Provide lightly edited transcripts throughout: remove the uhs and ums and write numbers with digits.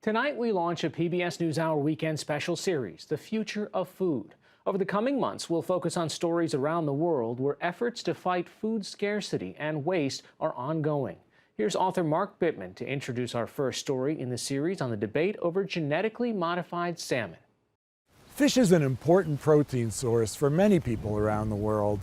Tonight, we launch a PBS NewsHour weekend special series, The Future of Food. Over the coming months, we'll focus on stories around the world where efforts to fight food scarcity and waste are ongoing. Here's author Mark Bittman to introduce our first story in the series on the debate over genetically modified salmon. Fish is an important protein source for many people around the world,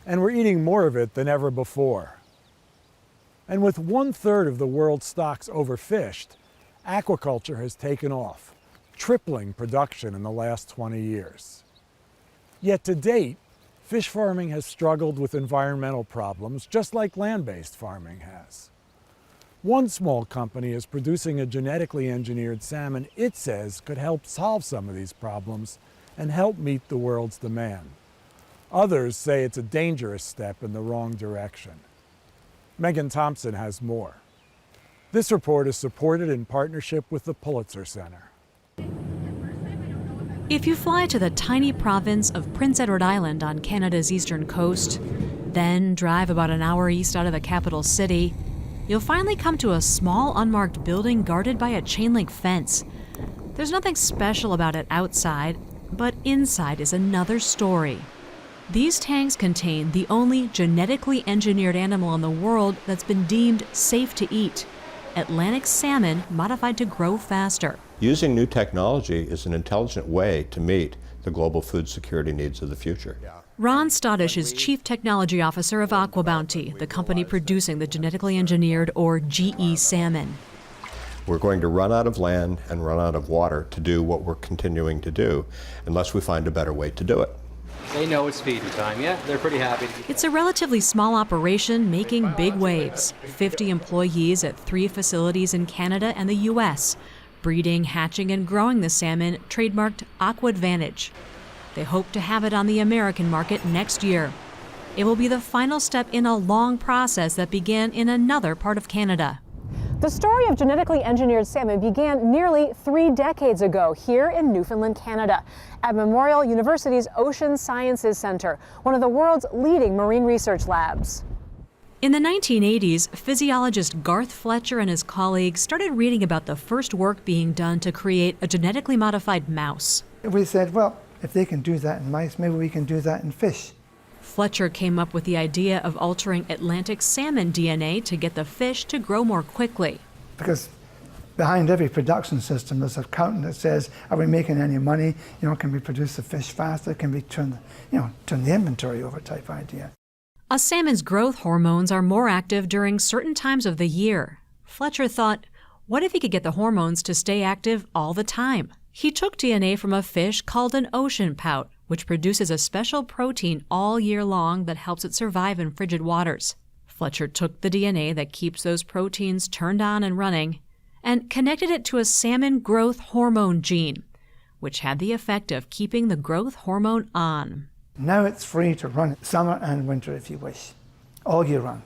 and we're eating more of it than ever before. And with 1/3 of the world's stocks overfished, aquaculture has taken off, tripling production in the last 20 years. Yet to date, fish farming has struggled with environmental problems just like land-based farming has. One small company is producing a genetically engineered salmon it says could help solve some of these problems and help meet the world's demand. Others say it's a dangerous step in the wrong direction. Megan Thompson has more. This report is supported in partnership with the Pulitzer Center. If you fly to the tiny province of Prince Edward Island on Canada's eastern coast, then drive about an hour east out of the capital city, you'll finally come to a small unmarked building guarded by a chain-link fence. There's nothing special about it outside, but inside is another story. These tanks contain the only genetically engineered animal in the world that's been deemed safe to eat: Atlantic salmon modified to grow faster. Using new technology is an intelligent way to meet the global food security needs of the future. Ron Stodish is Chief Technology Officer of AquaBounty, the company producing the genetically engineered, or GE, salmon. We're going to run out of land and run out of water to do what we're continuing to do unless we find a better way to do it. They know it's feeding time, yeah, they're pretty happy. It's a relatively small operation making big waves. 50 employees at 3 facilities in Canada and the U.S., breeding, hatching, and growing the salmon trademarked AquaAdvantage. They hope to have it on the American market next year. It will be the final step in a long process that began in another part of Canada. The story of genetically engineered salmon began nearly 3 decades ago here in Newfoundland, Canada, at Memorial University's Ocean Sciences Center, one of the world's leading marine research labs. In the 1980s, physiologist Garth Fletcher and his colleagues started reading about the first work being done to create a genetically modified mouse. We said, well, if they can do that in mice, maybe we can do that in fish. Fletcher came up with the idea of altering Atlantic salmon DNA to get the fish to grow more quickly. Because behind every production system there's a accountant that says, are we making any money? Can we produce the fish faster? Can we turn the inventory over type idea? A salmon's growth hormones are more active during certain times of the year. Fletcher thought, what if he could get the hormones to stay active all the time? He took DNA from a fish called an ocean pout, which produces a special protein all year long that helps it survive in frigid waters. Fletcher took the DNA that keeps those proteins turned on and running and connected it to a salmon growth hormone gene, which had the effect of keeping the growth hormone on. Now it's free to run summer and winter if you wish, all year round.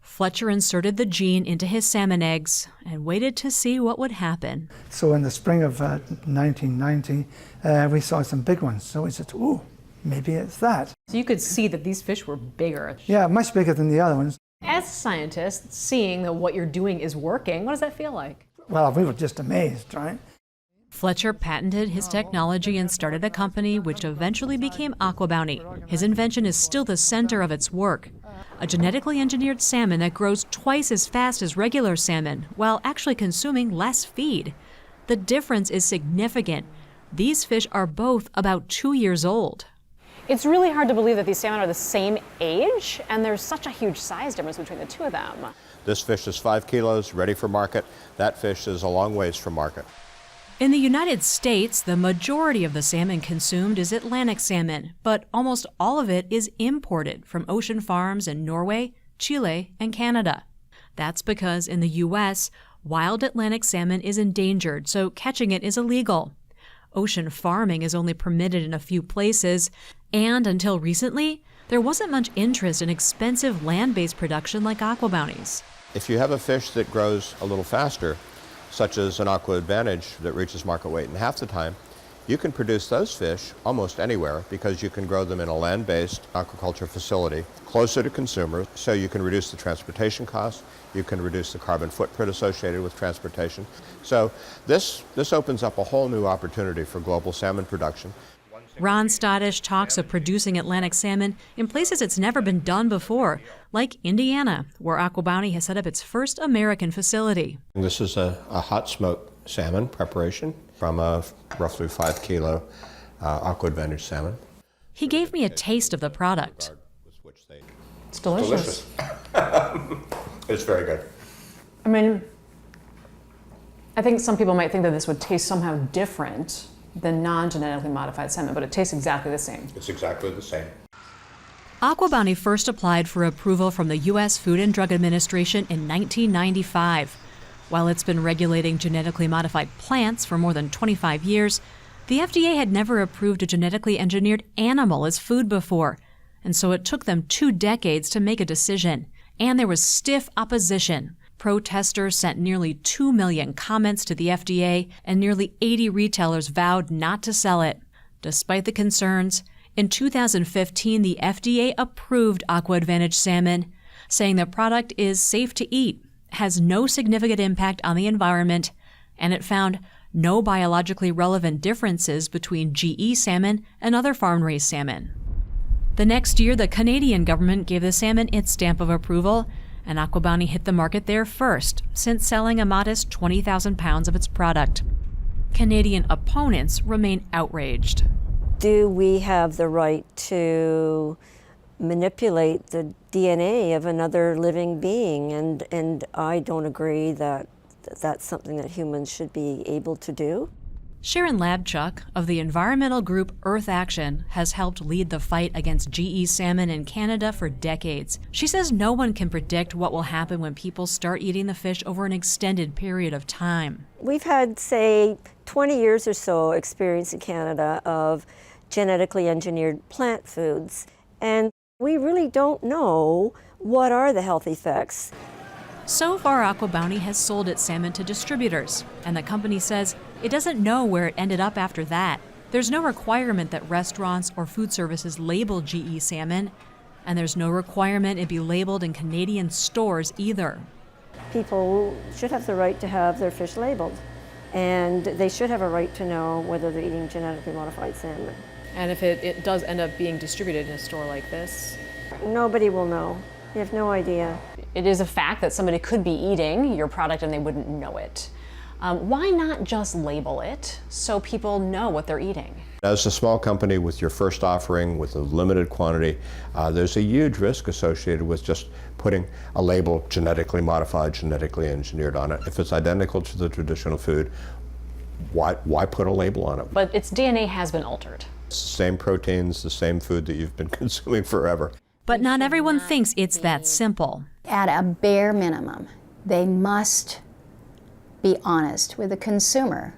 Fletcher inserted the gene into his salmon eggs and waited to see what would happen. So in the spring of 1990, we saw some big ones. So we said, ooh, maybe it's that. So you could see that these fish were bigger. Yeah, much bigger than the other ones. As scientists, seeing that what you're doing is working, what does that feel like? Well, we were just amazed, right? Fletcher patented his technology and started a company which eventually became AquaBounty. His invention is still the center of its work. A genetically engineered salmon that grows twice as fast as regular salmon while actually consuming less feed. The difference is significant. These fish are both about 2 years old. It's really hard to believe that these salmon are the same age, and there's such a huge size difference between the two of them. This fish is 5 kilos, ready for market. That fish is a long ways from market. In the United States, the majority of the salmon consumed is Atlantic salmon, but almost all of it is imported from ocean farms in Norway, Chile, and Canada. That's because in the U.S., wild Atlantic salmon is endangered, so catching it is illegal. Ocean farming is only permitted in a few places, and until recently, there wasn't much interest in expensive land-based production like AquaBounty's. If you have a fish that grows a little faster, such as an AquaAdvantage that reaches market weight in half the time, You can produce those fish almost anywhere because you can grow them in a land-based aquaculture facility closer to consumers, so you can reduce the transportation costs, you can reduce the carbon footprint associated with transportation. So this opens up a whole new opportunity for global salmon production. Ron Stodish talks of producing Atlantic salmon in places it's never been done before, like Indiana, where AquaBounty has set up its first American facility. This is a hot smoked salmon preparation from a roughly 5 kilo Aqua Advantage salmon. He gave me a taste of the product. It's delicious. It's very good. I mean, I think some people might think that this would taste somehow different than non-genetically modified salmon, but it tastes exactly the same. It's exactly the same. AquaBounty first applied for approval from the U.S. Food and Drug Administration in 1995. While it's been regulating genetically modified plants for more than 25 years, the FDA had never approved a genetically engineered animal as food before, and so it took them 2 decades to make a decision. And there was stiff opposition. Protesters sent nearly 2 million comments to the FDA, and nearly 80 retailers vowed not to sell it. Despite the concerns, in 2015, the FDA approved Aqua Advantage salmon, saying the product is safe to eat, has no significant impact on the environment, and it found no biologically relevant differences between GE salmon and other farm-raised salmon. The next year, the Canadian government gave the salmon its stamp of approval, and AquaBounty hit the market there first, since selling a modest 20,000 pounds of its product. Canadian opponents remain outraged. Do we have the right to manipulate the DNA of another living being? And I don't agree that that's something that humans should be able to do. Sharon Labchuk of the environmental group Earth Action has helped lead the fight against GE salmon in Canada for decades. She says no one can predict what will happen when people start eating the fish over an extended period of time. We've had, say, 20 years or so experience in Canada of genetically engineered plant foods, and we really don't know what are the health effects. So far, AquaBounty has sold its salmon to distributors, and the company says it doesn't know where it ended up after that. There's no requirement that restaurants or food services label GE salmon, and there's no requirement it be labeled in Canadian stores either. People should have the right to have their fish labeled, and they should have a right to know whether they're eating genetically modified salmon. And if it does end up being distributed in a store like this? Nobody will know. You have no idea. It is a fact that somebody could be eating your product and they wouldn't know it. Why not just label it so people know what they're eating? As a small company with your first offering with a limited quantity, there's a huge risk associated with just putting a label genetically modified, genetically engineered on it. If it's identical to the traditional food, why put a label on it? But its DNA has been altered. It's the same proteins, the same food that you've been consuming forever. But not everyone thinks it's that simple. At a bare minimum, they must be honest with the consumer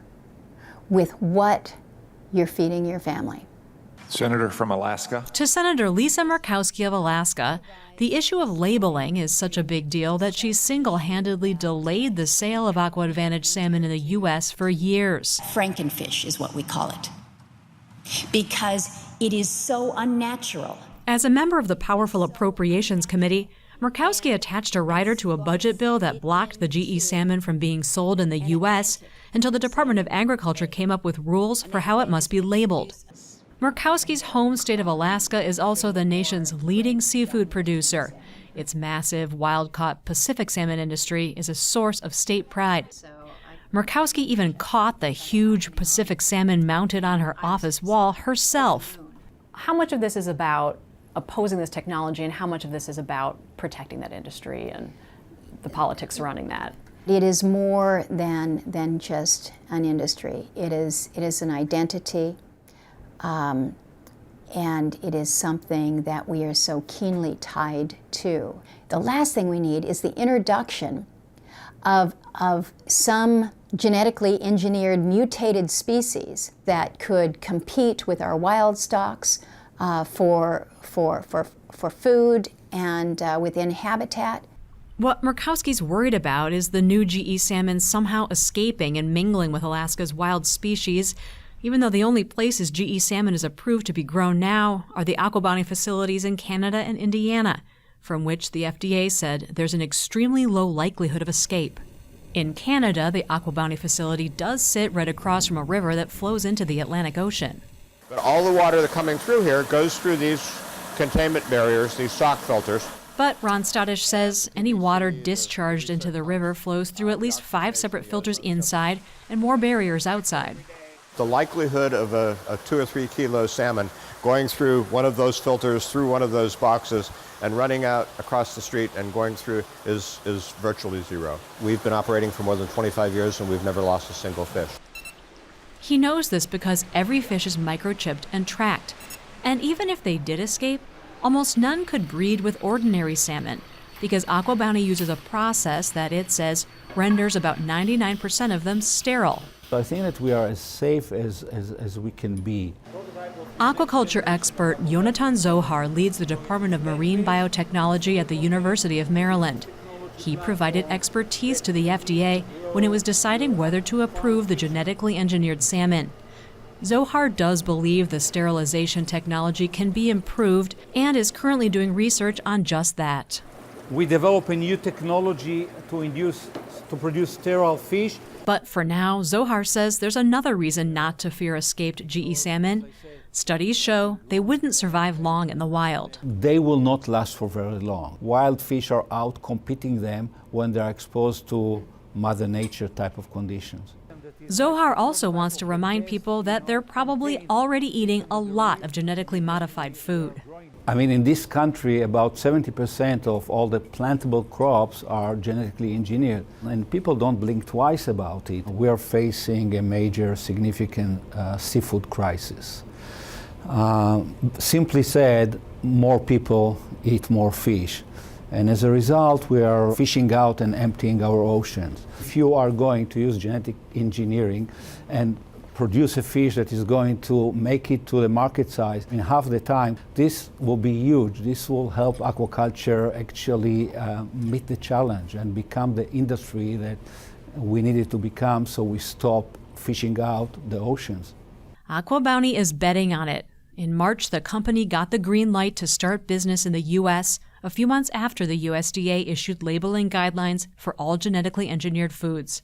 with what you're feeding your family. Senator from Alaska. To Senator Lisa Murkowski of Alaska, the issue of labeling is such a big deal that she's single-handedly delayed the sale of Aqua Advantage salmon in the U.S. for years. Frankenfish is what we call it, because it is so unnatural. As a member of the powerful Appropriations Committee, Murkowski attached a rider to a budget bill that blocked the GE salmon from being sold in the U.S. until the Department of Agriculture came up with rules for how it must be labeled. Murkowski's home state of Alaska is also the nation's leading seafood producer. Its massive, wild-caught Pacific salmon industry is a source of state pride. Murkowski even caught the huge Pacific salmon mounted on her office wall herself. How much of this is about opposing this technology and how much of this is about protecting that industry and the politics surrounding that? It is more than just an industry. It is an identity, and it is something that we are so keenly tied to. The last thing we need is the introduction of some genetically engineered mutated species that could compete with our wild stocks for food and within habitat. What Murkowski's worried about is the new GE salmon somehow escaping and mingling with Alaska's wild species, even though the only places GE salmon is approved to be grown now are the AquaBounty facilities in Canada and Indiana, from which the FDA said there's an extremely low likelihood of escape. In Canada, the AquaBounty facility does sit right across from a river that flows into the Atlantic Ocean. But all the water that's coming through here goes through these containment barriers, these sock filters. But Ron Stodish says any water discharged into the river flows through at least 5 separate filters inside and more barriers outside. The likelihood of a 2 or 3 kilo salmon going through one of those filters, through one of those boxes, and running out across the street and going through is virtually zero. We've been operating for more than 25 years and we've never lost a single fish. He knows this because every fish is microchipped and tracked. And even if they did escape, almost none could breed with ordinary salmon because AquaBounty uses a process that it says renders about 99% of them sterile. So I think that we are as safe as we can be. Aquaculture expert Yonatan Zohar leads the Department of Marine Biotechnology at the University of Maryland. He provided expertise to the FDA when it was deciding whether to approve the genetically engineered salmon. Zohar does believe the sterilization technology can be improved and is currently doing research on just that. We develop a new technology to produce sterile fish. But for now, Zohar says there's another reason not to fear escaped GE salmon. Studies show they wouldn't survive long in the wild. They will not last for very long. Wild fish are out competing them when they're exposed to Mother Nature type of conditions. Zohar also wants to remind people that they're probably already eating a lot of genetically modified food. I mean, in this country, about 70% of all the plantable crops are genetically engineered, and people don't blink twice about it. We are facing a major, significant seafood crisis. Simply said, more people eat more fish. And as a result, we are fishing out and emptying our oceans. If you are going to use genetic engineering and produce a fish that is going to make it to the market size in half the time, this will be huge. This will help aquaculture actually meet the challenge and become the industry that we needed to become, so we stop fishing out the oceans. AquaBounty is betting on it. In March, the company got the green light to start business in the U.S. a few months after the USDA issued labeling guidelines for all genetically engineered foods.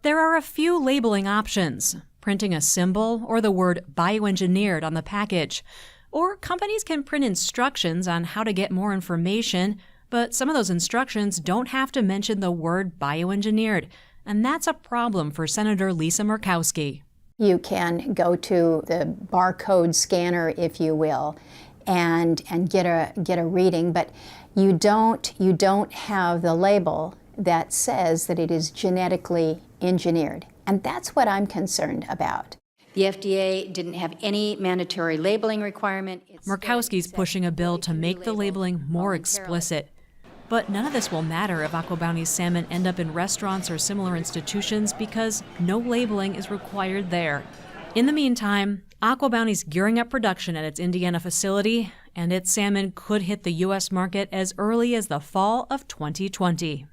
There are a few labeling options: printing a symbol or the word bioengineered on the package. Or companies can print instructions on how to get more information, but some of those instructions don't have to mention the word bioengineered, and that's a problem for Senator Lisa Murkowski. You can go to the barcode scanner, if you will, and get a reading, but you don't have the label that says that it is genetically engineered. And that's what I'm concerned about. The FDA didn't have any mandatory labeling requirement. Murkowski's pushing a bill to make the labeling more explicit. But none of this will matter if AquaBounty's salmon end up in restaurants or similar institutions because no labeling is required there. In the meantime, AquaBounty's gearing up production at its Indiana facility, and its salmon could hit the U.S. market as early as the fall of 2020.